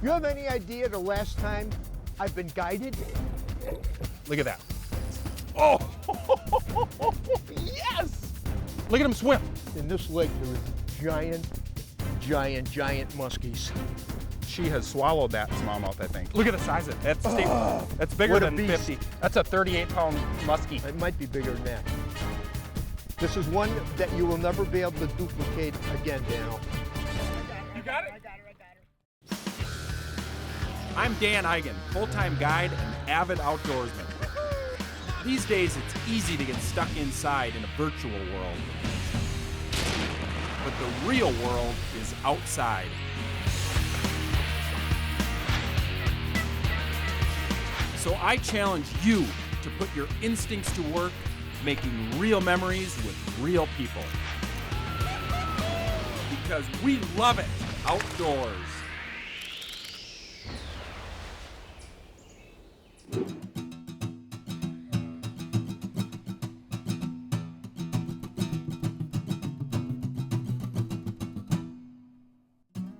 You have any idea the last time I've been guided? Look at that. Oh, yes! Look at him swim. In this lake, there is giant muskies. She has swallowed that smallmouth, I think. Look at the size of it. That's bigger what a than beast. 50. That's a 38-pound muskie. It might be bigger than that. This is one that you will never be able to duplicate again, Daniel. You got it? I'm Dan Eigen, full-time guide and avid outdoorsman. These days, it's easy to get stuck inside in a virtual world. But the real world is outside. So I challenge you to put your instincts to work, making real memories with real people. Because we love it outdoors.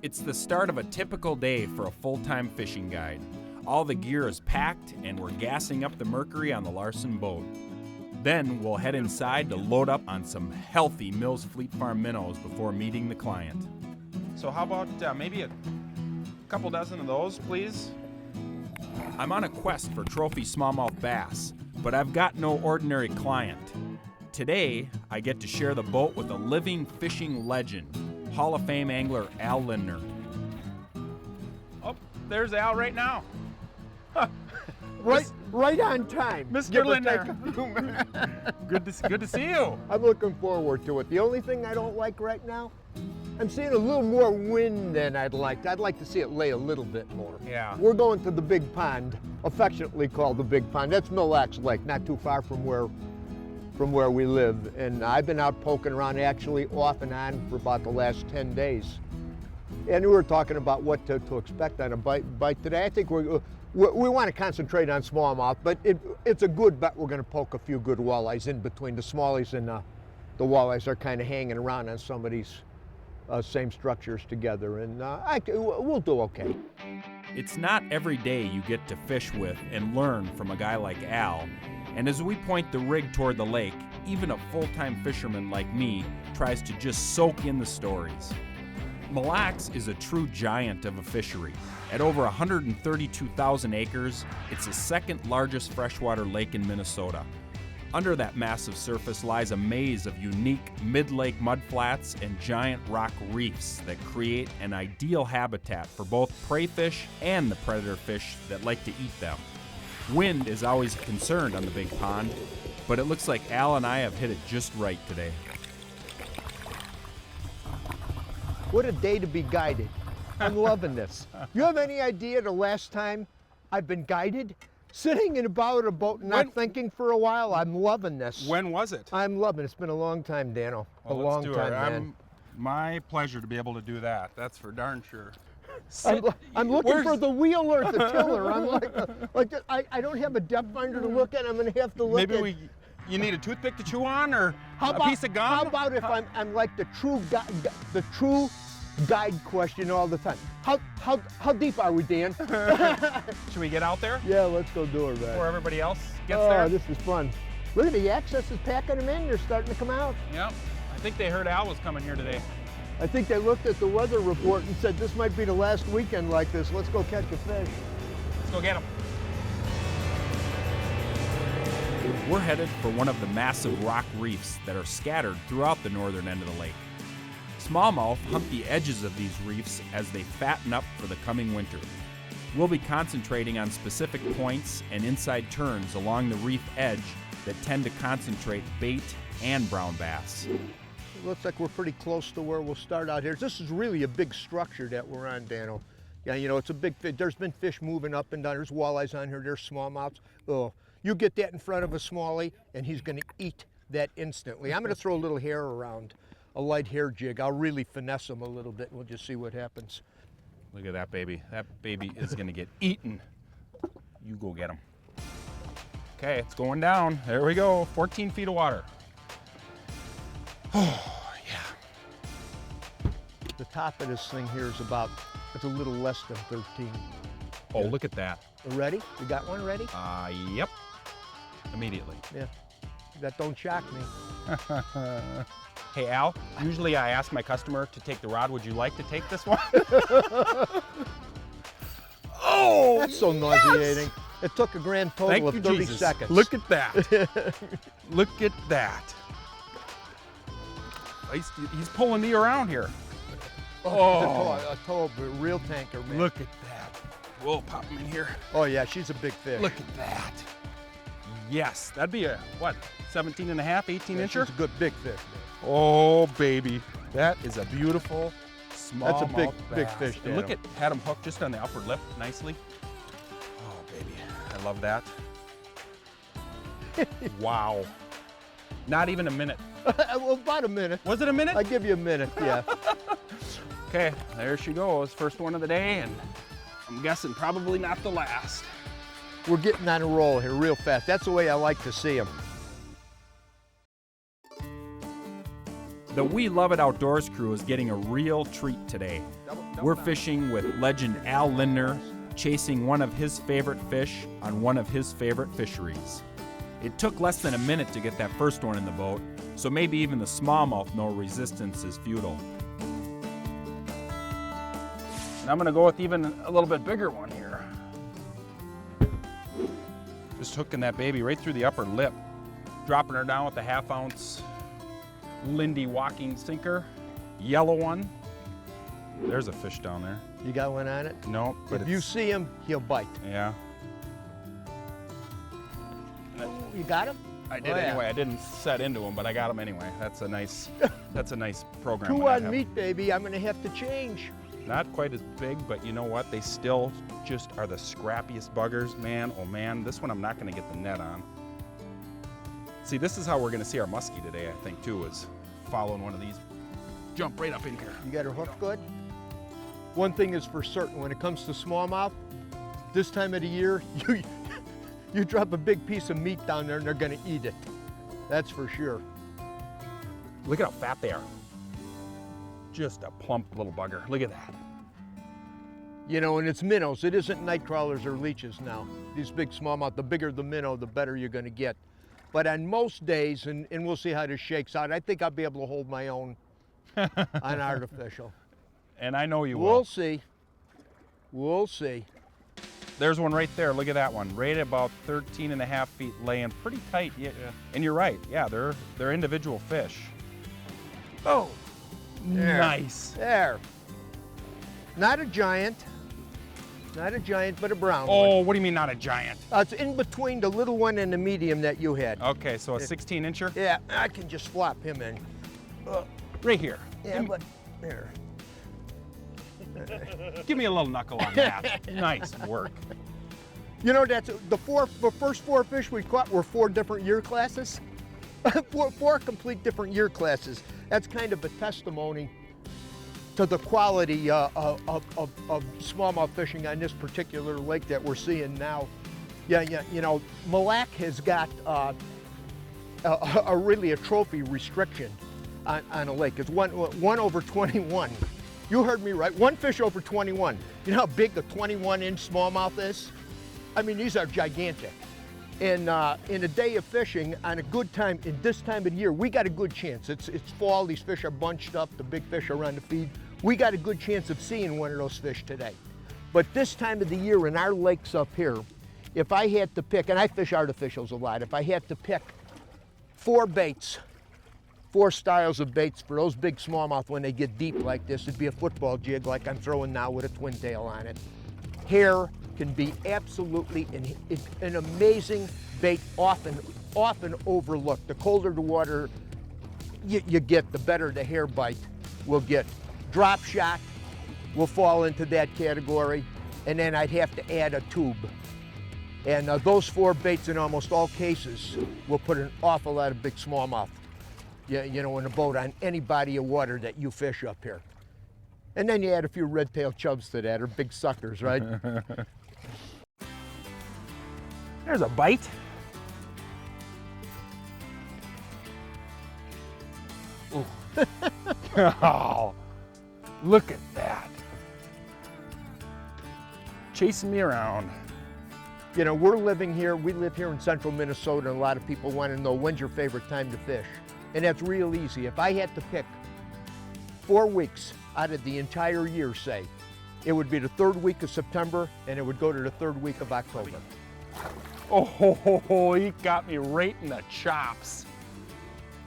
It's the start of a typical day for a full-time fishing guide. All the gear is packed and we're gassing up the Mercury on the Larson boat. Then we'll head inside to load up on some healthy Mills Fleet Farm minnows before meeting the client. So how about maybe a couple dozen of those, please? I'm on a quest for trophy smallmouth bass, but I've got no ordinary client. Today, I get to share the boat with a living fishing legend, Hall of Fame angler Al Lindner. Oh, there's Al right now. Huh. Right on time. Mr. Lindner. Good to see you. I'm looking forward to it. The only thing I don't like right now, I'm seeing a little more wind than I'd like. I'd like to see it lay a little bit more. Yeah. We're going to the big pond, affectionately called the big pond. That's Mille Lacs Lake, not too far from where we live. And I've been out poking around actually off and on for about the last 10 days. And we were talking about what to expect on a bite today. I think we want to concentrate on smallmouth, but it's a good bet we're going to poke a few good walleyes in between. The smallies and the walleyes are kind of hanging around on some of these same structures together, and we'll do okay. It's not every day you get to fish with and learn from a guy like Al. And as we point the rig toward the lake, even a full-time fisherman like me tries to just soak in the stories. Mille Lacs is a true giant of a fishery. At over 132,000 acres, it's the second largest freshwater lake in Minnesota. Under that massive surface lies a maze of unique mid-lake mudflats and giant rock reefs that create an ideal habitat for both prey fish and the predator fish that like to eat them. Wind is always a concern on the big pond, but it looks like Al and I have hit it just right today. What a day to be guided. I'm loving this. You have any idea the last time I've been guided? Sitting in about a boat and not thinking for a while. I'm loving this. When was it? I'm loving it. It's been a long time, Dano. Well, a long time, man. My pleasure to be able to do that. That's for darn sure. I'm looking for the wheel or the tiller. I'm I don't have a depth finder to look at. I'm going to have to look at. Maybe you need a toothpick to chew on, or piece of gum? How about if I'm like the true guide question all the time? How deep are we, Dan? Should we get out there? Yeah, let's go do it, man. Before everybody else gets there? Oh, this is fun. Look at the access is packing them in. They're starting to come out. Yep. I think they heard Al was coming here today. I think they looked at the weather report and said, this might be the last weekend like this. Let's go catch a fish. Let's go get them. We're headed for one of the massive rock reefs that are scattered throughout the northern end of the lake. Smallmouth hunt the edges of these reefs as they fatten up for the coming winter. We'll be concentrating on specific points and inside turns along the reef edge that tend to concentrate bait and brown bass. Looks like we're pretty close to where we'll start out here. This is really a big structure that we're on, Dano. Yeah, you know, it's a big fish. There's been fish moving up and down. There's walleyes on here. There's smallmouths. Oh, you get that in front of a smallie, and he's going to eat that instantly. I'm going to throw a little hair around, a light hair jig. I'll really finesse him a little bit, and we'll just see what happens. Look at that baby. That baby is going to get eaten. You go get him. Okay, it's going down. There we go. 14 feet of water. Oh, yeah. The top of this thing here is it's a little less than 13. Oh, look at that. Ready? You got one ready? Yep. Immediately. Yeah. That don't shock me. Hey, Al, usually I ask my customer to take the rod. Would you like to take this one? Oh, that's so nauseating. It took a grand total of 30 seconds. Look at that. Look at that. He's pulling me around here. Oh, a total real tanker, man. Look at that. We'll pop him in here. Oh, yeah, she's a big fish. Look at that. Yes, that'd be a, what, 17 and a half, 18 incher? She's a good big fish, man. Oh, baby. That is a beautiful smallmouth That's a big fish, and look at, had him hooked just on the upper lip nicely. Oh, baby. I love that. Wow. Not even a minute. Well, about a minute. Was it a minute? I give you a minute, yeah. Okay, there she goes. First one of the day, and I'm guessing probably not the last. We're getting on a roll here real fast. That's the way I like to see them. The We Love It Outdoors crew is getting a real treat today. We're fishing with legend Al Lindner, chasing one of his favorite fish on one of his favorite fisheries. It took less than a minute to get that first one in the boat, so maybe even the smallmouth know resistance is futile. And I'm gonna go with even a little bit bigger one here. Just hooking that baby right through the upper lip, dropping her down with a 1/2 ounce Lindy walking sinker, yellow one. There's a fish down there. You got one on it? No, but if you see him, he'll bite. Yeah. You got him? I did anyway. I didn't set into him, but I got him anyway. That's a nice program. 2 on meat, baby. I'm gonna have to change. Not quite as big, but you know what? They still just are the scrappiest buggers, man. Oh man, this one I'm not gonna get the net on. See, this is how we're gonna see our muskie today, I think, too, is following one of these. Jump right up in here. You got her hooked good? One thing is for certain, when it comes to smallmouth, this time of the year, you drop a big piece of meat down there and they're gonna eat it. That's for sure. Look at how fat they are. Just a plump little bugger. Look at that. You know, and it's minnows. It isn't night crawlers or leeches now. These big smallmouth, the bigger the minnow, the better you're gonna get. But on most days, and we'll see how this shakes out, I think I'll be able to hold my own on artificial. And I know you will. We'll see. We'll see. There's one right there. Look at that one. Right about 13 and a half feet, laying pretty tight. Yeah. And you're right. Yeah, they're individual fish. Oh, there. Nice. There. Not a giant. Not a giant, but a brown one. Oh, what do you mean not a giant? It's in between the little one and the medium that you had. Okay, so a 16 incher? Yeah, I can just flop him in. Right here. Yeah, but there. Give me a little knuckle on that. Nice work. You know, that's the first 4 fish we caught were 4 different year classes. four complete different year classes. That's kind of a testimony to the quality of smallmouth fishing on this particular lake that we're seeing now. Yeah, you know, Mille Lacs has got really a trophy restriction on a lake. It's one over 21. You heard me right, 1 fish over 21. You know how big a 21-inch smallmouth is? I mean, these are gigantic. And in a day of fishing, on a good time, in this time of the year, we got a good chance. It's fall, these fish are bunched up, the big fish are on the feed. We got a good chance of seeing one of those fish today. But this time of the year in our lakes up here, if I had to pick, and I fish artificials a lot, if I had to pick 4 baits, 4 styles of baits for those big smallmouth when they get deep like this, it'd be a football jig like I'm throwing now with a twin tail on it. Hair can be absolutely an amazing bait, often overlooked. The colder the water you get, the better the hair bite will get. Drop shot will fall into that category, and then I'd have to add a tube. And those 4 baits in almost all cases will put an awful lot of big smallmouth, you know, in a boat on any body of water that you fish up here. And then you add a few red-tailed chubs to that, or big suckers, right? There's a bite. Ooh. Oh, Look at that. Chasing me around. You know, we live here in central Minnesota, and a lot of people want to know when's your favorite time to fish. And that's real easy. If I had to pick 4 weeks out of the entire year, say, it would be the 3rd week of September, and it would go to the 3rd week of October. Oh, he got me right in the chops.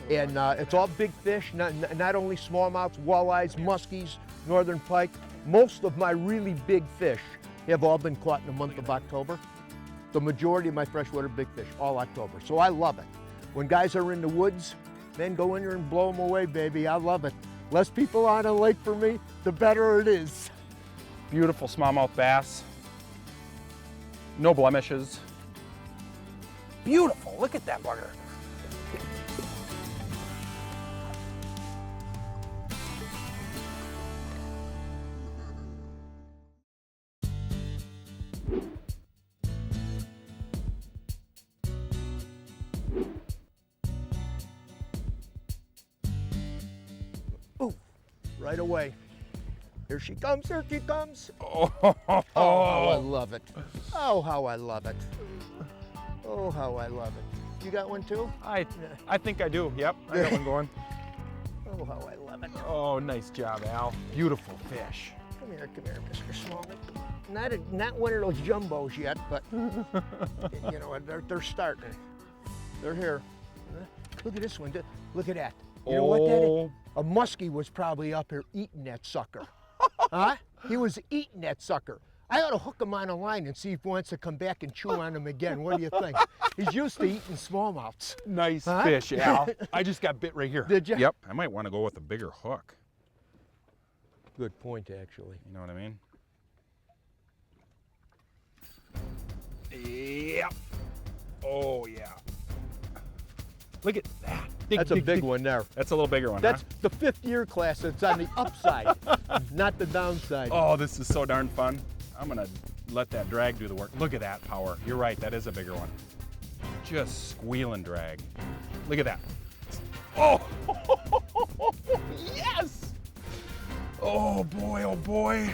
And it's all big fish, not only smallmouths, walleyes, muskies, northern pike. Most of my really big fish have all been caught in the month of October. The majority of my freshwater big fish, all October. So I love it. When guys are in the woods, man, go in there and blow them away, baby. I love it. Less people on a lake for me, the better it is. Beautiful smallmouth bass. No blemishes. Beautiful, look at that bugger. Ooh, right away. Here she comes, here she comes. Oh, Oh, how I love it. Oh, how I love it. Oh, how I love it. You got one too? I think I do, yep, I got one going. Oh, how I love it. Oh, nice job, Al. Beautiful fish. Come here, Mr. Smallmouth. Not one of those jumbos yet, but you know, they're starting. They're here. Look at this one. Look at that. You know what that is? A muskie was probably up here eating that sucker. Huh? He was eating that sucker. I ought to hook him on a line and see if he wants to come back and chew on him again. What do you think? He's used to eating smallmouths. Nice fish, Al. I just got bit right here. Did you? Yep. I might want to go with a bigger hook. Good point, actually. You know what I mean? Yep. Oh, yeah. Look at that. That's a big one there. That's a little bigger one, That's huh? the 5th year class. It's on the upside, not the downside. Oh, this is so darn fun. I'm gonna let that drag do the work. Look at that power. You're right, that is a bigger one. Just squealing drag. Look at that. Oh, yes! Oh boy.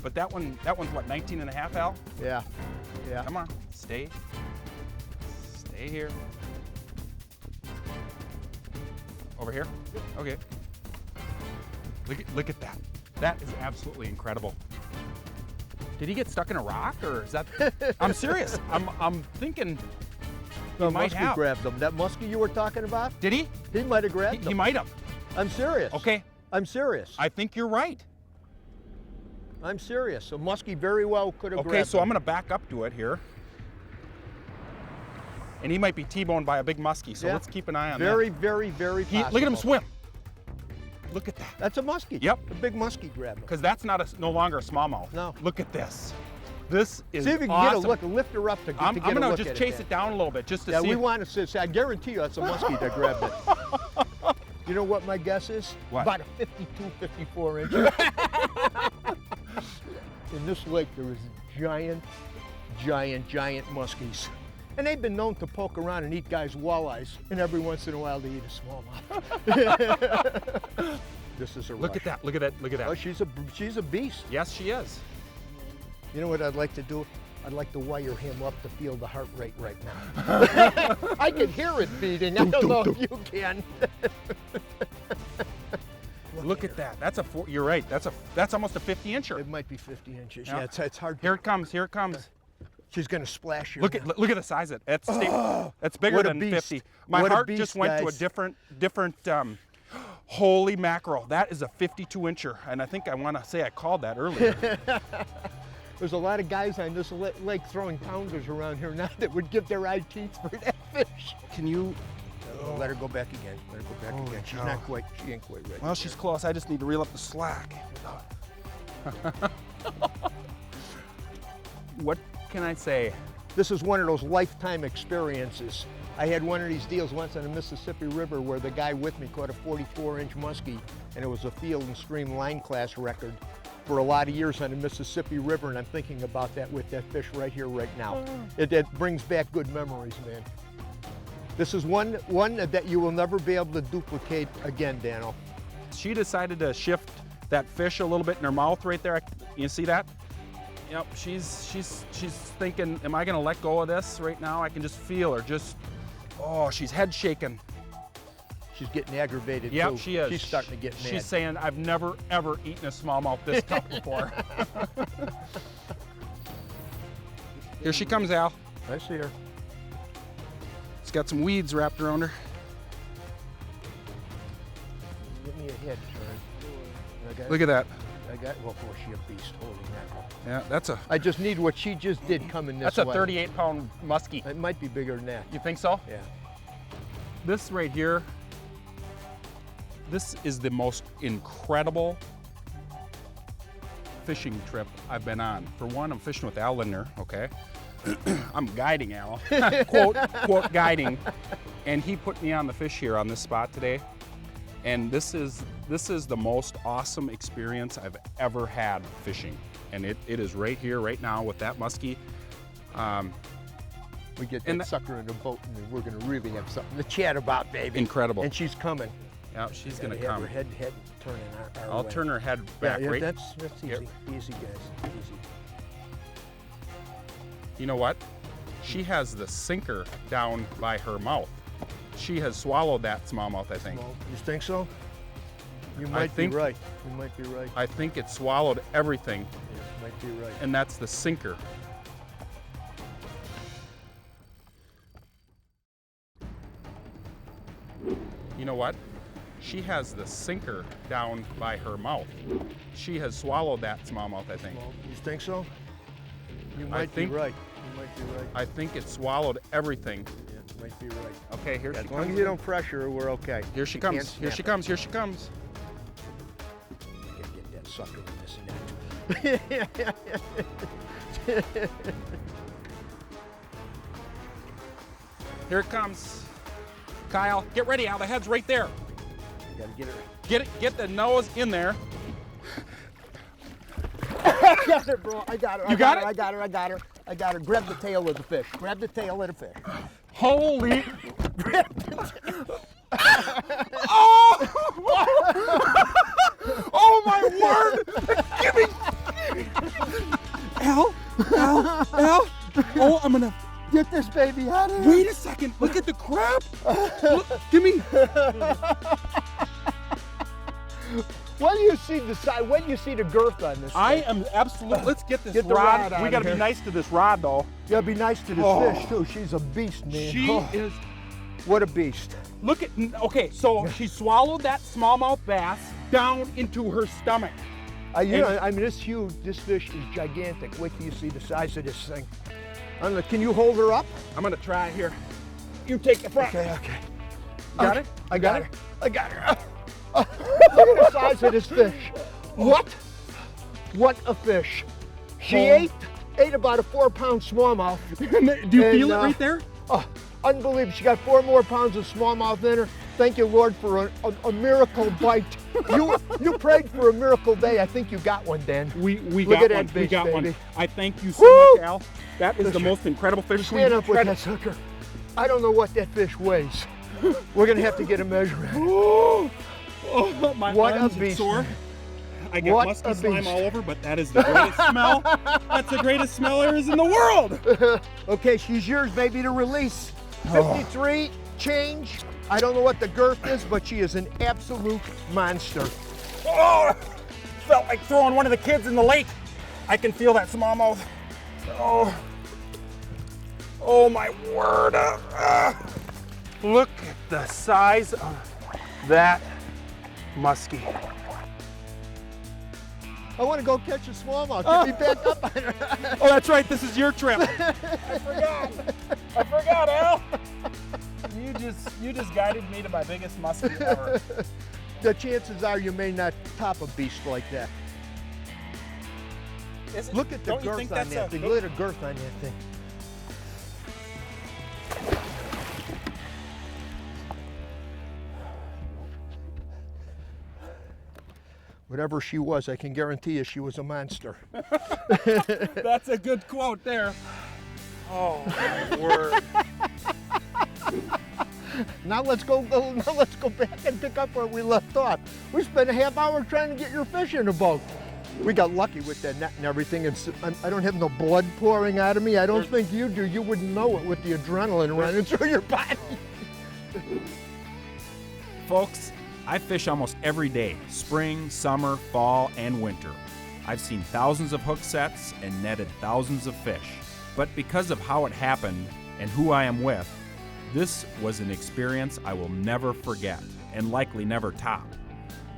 But that one's what, 19 and a half, Al? Yeah, yeah. Come on, stay here. Over here? Okay. Look at that. That is absolutely incredible. Did he get stuck in a rock, or is that? I'm serious. I'm thinking he might have. Grabbed him. That muskie you were talking about? Did he? He might have grabbed him. He might have. I'm serious. Okay. I'm serious. I think you're right. I'm serious. So muskie very well could have grabbed him. Okay, so I'm gonna back up to it here. And he might be T-boned by a big muskie, so let's keep an eye on that. Very possible. Look at him swim. Look at that. That's a muskie. Yep. A big muskie grabbed him. Because that's no longer a smallmouth. No. Look at this. This is See if you can awesome. get a look, lift her up to get a look I'm gonna at just it. chase it down a little bit just to see. Yeah, we want to see. I guarantee you that's a muskie that grabbed it. You know what my guess is? What? About a 52, 54 incher. In this lake, there is giant muskies. And they've been known to poke around and eat guys' walleyes, and every once in a while they eat a smallmouth. This is a rush. Look at that, look at that, look at that. Oh, she's a beast. Yes, she is. You know what I'd like to do? I'd like to wire him up to feel the heart rate right now. I can hear it beating. I don't know if you can. Look at that. That's you're right. That's almost a 50 incher. It might be 50 inches. Yeah. Yeah, it's hard. Here it comes. Here it comes. She's gonna splash you. Look at the size of it. That's bigger what a than beast. 50. My What a heart beast, just went to a guys. different. Holy mackerel! That is a 52 incher, and I think I want to say I called that earlier. There's a lot of guys on this lake throwing pounders around here now that would give their eye teeth for that fish. Can you? Oh, let her go back again. Let her go back again. She's not quite. She ain't quite ready. Well, she's close. I just need to reel up the slack. What can I say? This is one of those lifetime experiences. I had one of these deals once on the Mississippi River where the guy with me caught a 44-inch muskie, and it was a field and stream line class record for a lot of years on the Mississippi River, and I'm thinking about that with that fish right here, right now. It brings back good memories, man. This is one that you will never be able to duplicate again, Dano. She decided to shift that fish a little bit in her mouth right there. You see that? Yep, she's thinking, am I gonna let go of this right now? I can just feel her oh, she's head shaking. She's getting aggravated Yep, too. she is. She's starting to get mad. She's saying, I've never, ever eaten a smallmouth this tough before. Here she comes, Al. I see her. It's got some weeds wrapped around her. Give me a head turn. Look at that. Well, boy, she a beast. Holy mackerel. Yeah, that's a I just need what she just did coming this way. that's a 38-pound muskie. It might be bigger than that. You think so? Yeah. This right here, this is the most incredible fishing trip I've been on. For one, I'm fishing with Al Lindner, okay? I'm guiding Al, quote guiding, and he put me on the fish here on this spot today. And this is the most awesome experience I've ever had fishing. And it is right here, right now with that muskie. We get that sucker in the boat and we're gonna really have something to chat about, baby. Incredible. And she's coming. Yeah, she's gonna Have come. her head turning our I'll way. turn her head back, yeah, right? That's easy. Yep. Easy, guys. Easy. You know what? She has the sinker down by her mouth. She has swallowed that smallmouth, I think. Well, you think so? You might be right. You might be right. I think it swallowed everything, Yeah, might be right. and that's the sinker. You know what? She has the sinker down by her mouth. She has swallowed that smallmouth, I think. Well, you think so? You might think- be right. You might be right. I think it swallowed everything. Yeah, might be right. Okay, here she As long comes. as you don't pressure her, we're okay. Here she You can't comes. Here snap she it. comes. Here she comes. I gotta get that sucker in this net. Here it comes. Kyle, get ready, Al. The head's right there. You gotta get her. Get it. Get the nose in there. I got her, bro. I got her. You got it? I got her. I got her. I got her. Grab the tail of the fish. Grab the tail of the fish. Holy! Oh my word! Give me! Al! Oh, I'm gonna. Get this baby out of here. Wait a second. Look at the crab. Look, give me. When do you see the size? When do you see the girth on this? I thing? am absolutely. Let's get this Get the rod. rod out We of gotta be here. nice to this rod, though. You gotta be nice to this Oh. fish too. She's a beast, man. She Oh, is. What a beast. Look at. Okay, so she swallowed that smallmouth bass down into her stomach. I mean, this huge. This fish is gigantic. Wait till you see the size of this thing. I don't know, can you hold her up? I'm gonna try here. You take the front. Okay. Got it? I got her. I got her. Look at the size of this fish. What? What a fish. She ate about a 4-pound smallmouth. Do you And, feel it right there? Oh, unbelievable. She got 4 more pounds of smallmouth in her. Thank you, Lord, for a miracle bite. You prayed for a miracle day. I think you got one, Dan. We Look got at that one. We fish, got one. baby. I thank you so Woo! much, Al. That is the most incredible fish. Stand up with that sucker. I don't know what that fish weighs. We're gonna have to get a measurement. Oh, my What a arms are beast. sore. I got What musky a slime beast. all over, but that is the greatest smell. That's the greatest smell there is in the world. Okay, she's yours, baby, to release. 53 change. I don't know what the girth is, but she is an absolute monster. Oh, felt like throwing one of the kids in the lake. I can feel that smallmouth. Oh my word. Look at the size of that muskie. I want to go catch a smallmouth. Get me back up on her. Oh, that's right. This is your trip. I forgot, Al. You just guided me to my biggest muskie ever. The chances are you may not top a beast like that. Look at the Don't you girth think on that's that thing. Look at the girth on that thing. Whatever she was, I can guarantee you she was a monster. That's a good quote there. Oh my word. Now let's go back and pick up where we left off. We spent a half hour trying to get your fish in the boat. We got lucky with that net and everything. I don't have no blood pouring out of me. I don't think you do. You wouldn't know it with the adrenaline running through your body. Folks, I fish almost every day, spring, summer, fall, and winter. I've seen thousands of hook sets and netted thousands of fish. But because of how it happened and who I am with, this was an experience I will never forget and likely never top.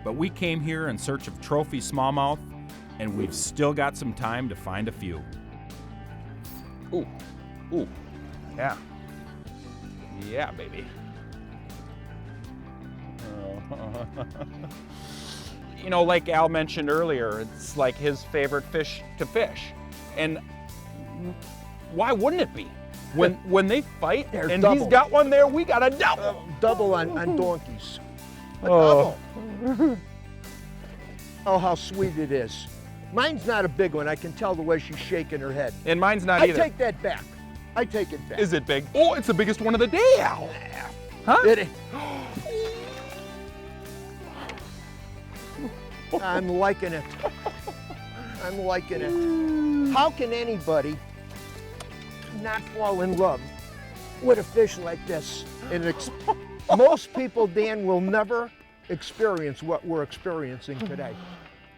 But we came here in search of trophy smallmouth, and we've still got some time to find a few. Ooh, ooh, yeah. Yeah, baby. You know, like Al mentioned earlier, it's like his favorite fish to fish. And why wouldn't it be? When they fight They're and double. he's got one there, we got a double. Double on donkeys. A Oh. double. Oh, how sweet it is. Mine's not a big one. I can tell the way she's shaking her head. And mine's not I either. take that back. I take it back. Is it big? Oh, it's the biggest one of the day, Al. Huh? It, I'm liking it. I'm liking it. How can anybody not fall in love with a fish like this? And most people, Dan, will never experience what we're experiencing today.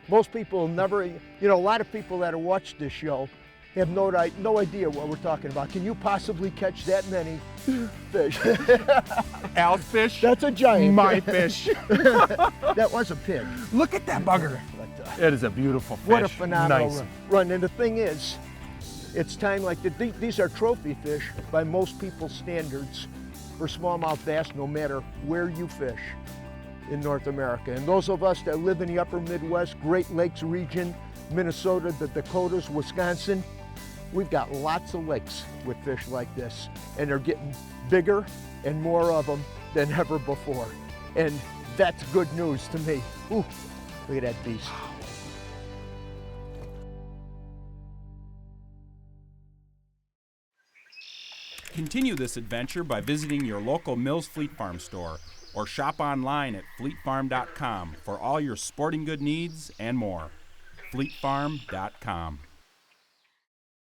Most people will never, you know, a lot of people that have watched this show have no idea what we're talking about. Can you possibly catch that many fish? Al's fish? That's a giant. My fish. That was a pig. Look at that bugger. But, It is a beautiful fish. what a phenomenal Nice. run. And the thing is, it's time like these are trophy fish by most people's standards for smallmouth bass, no matter where you fish in North America. And those of us that live in the upper Midwest, Great Lakes region, Minnesota, the Dakotas, Wisconsin, we've got lots of lakes with fish like this, and they're getting bigger and more of them than ever before. And that's good news to me. Ooh, look at that beast. Continue this adventure by visiting your local Mills Fleet Farm store or shop online at fleetfarm.com for all your sporting good needs and more. fleetfarm.com.